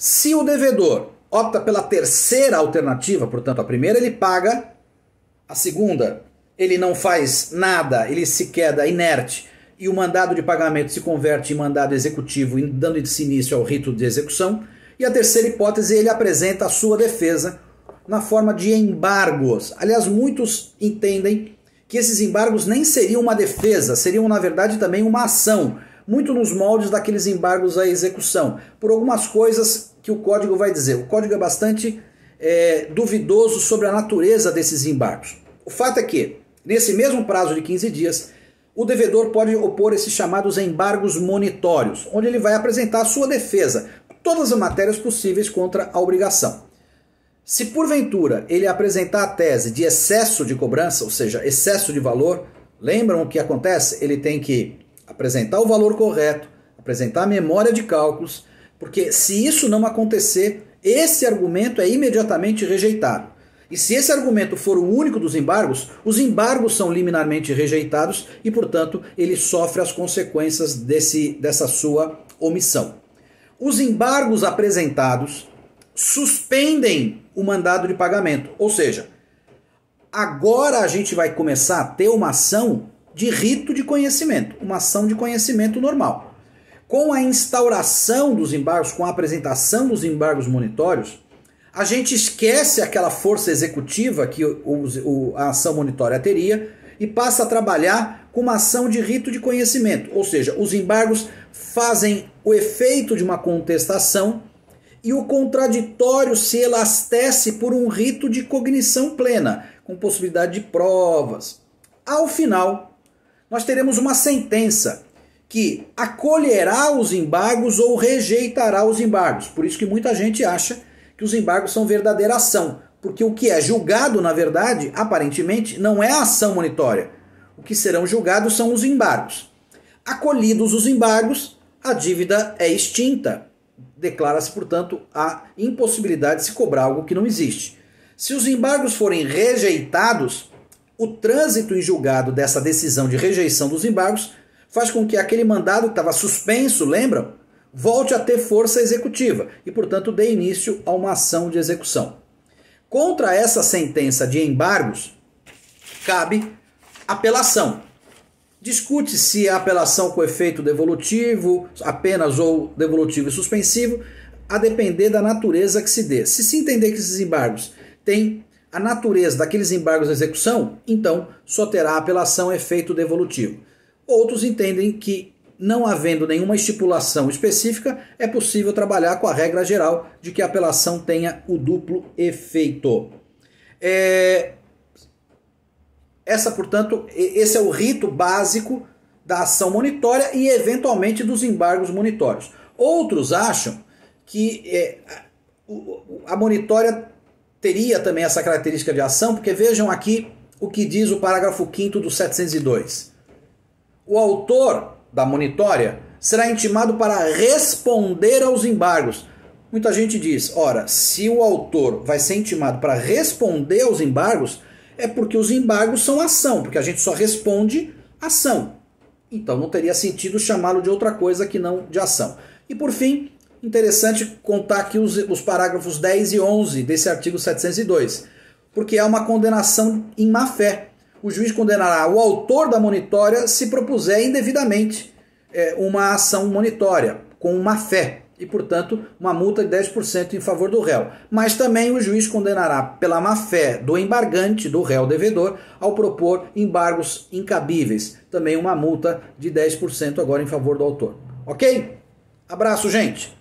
Se o devedor opta pela terceira alternativa, portanto a primeira ele paga, a segunda ele não faz nada, ele se queda inerte e o mandado de pagamento se converte em mandado executivo, dando-se início ao rito de execução, e a terceira hipótese ele apresenta a sua defesa na forma de embargos. Aliás, muitos entendem que esses embargos nem seriam uma defesa, seriam na verdade também uma ação, muito nos moldes daqueles embargos à execução, por algumas coisas que o código vai dizer. O código é bastante duvidoso sobre a natureza desses embargos. O fato é que, nesse mesmo prazo de 15 dias, o devedor pode opor esses chamados embargos monitórios, onde ele vai apresentar a sua defesa, todas as matérias possíveis contra a obrigação. Se porventura ele apresentar a tese de excesso de cobrança, ou seja, excesso de valor, lembram o que acontece? Ele tem que apresentar o valor correto, apresentar a memória de cálculos, porque se isso não acontecer, esse argumento é imediatamente rejeitado. E se esse argumento for o único dos embargos, os embargos são liminarmente rejeitados e, portanto, ele sofre as consequências dessa sua omissão. Os embargos apresentados suspendem o mandado de pagamento, ou seja, agora a gente vai começar a ter uma ação de rito de conhecimento, uma ação de conhecimento normal. Com a instauração dos embargos, com a apresentação dos embargos monitórios, a gente esquece aquela força executiva que a ação monitória teria e passa a trabalhar com uma ação de rito de conhecimento, ou seja, os embargos fazem o efeito de uma contestação e o contraditório se elastece por um rito de cognição plena, com possibilidade de provas. Ao final, nós teremos uma sentença que acolherá os embargos ou rejeitará os embargos. Por isso que muita gente acha que os embargos são verdadeira ação, porque o que é julgado, na verdade, aparentemente, não é a ação monitória. O que serão julgados são os embargos. Acolhidos os embargos, a dívida é extinta. Declara-se, portanto, a impossibilidade de se cobrar algo que não existe. Se os embargos forem rejeitados, o trânsito em julgado dessa decisão de rejeição dos embargos faz com que aquele mandado que estava suspenso, lembram? Volte a ter força executiva e, portanto, dê início a uma ação de execução. Contra essa sentença de embargos, cabe apelação. Discute se a apelação com efeito devolutivo, apenas ou devolutivo e suspensivo, a depender da natureza que se dê. Se entender que esses embargos têm a natureza daqueles embargos de execução, então só terá apelação efeito devolutivo. Outros entendem que, não havendo nenhuma estipulação específica, é possível trabalhar com a regra geral de que a apelação tenha o duplo efeito. Portanto, esse é o rito básico da ação monitória e, eventualmente, dos embargos monitórios. Outros acham que a monitória teria também essa característica de ação, porque vejam aqui o que diz o parágrafo 5º do 702. O autor da monitória será intimado para responder aos embargos. Muita gente diz, ora, se o autor vai ser intimado para responder aos embargos, é porque os embargos são ação, porque a gente só responde ação. Então não teria sentido chamá-lo de outra coisa que não de ação. E por fim, interessante contar aqui os parágrafos 10 e 11 desse artigo 702, porque há uma condenação em má-fé. O juiz condenará o autor da monitória se propuser indevidamente uma ação monitória, com má-fé, e, portanto, uma multa de 10% em favor do réu. Mas também o juiz condenará pela má-fé do embargante, do réu devedor, ao propor embargos incabíveis. Também uma multa de 10% agora em favor do autor. Ok? Abraço, gente!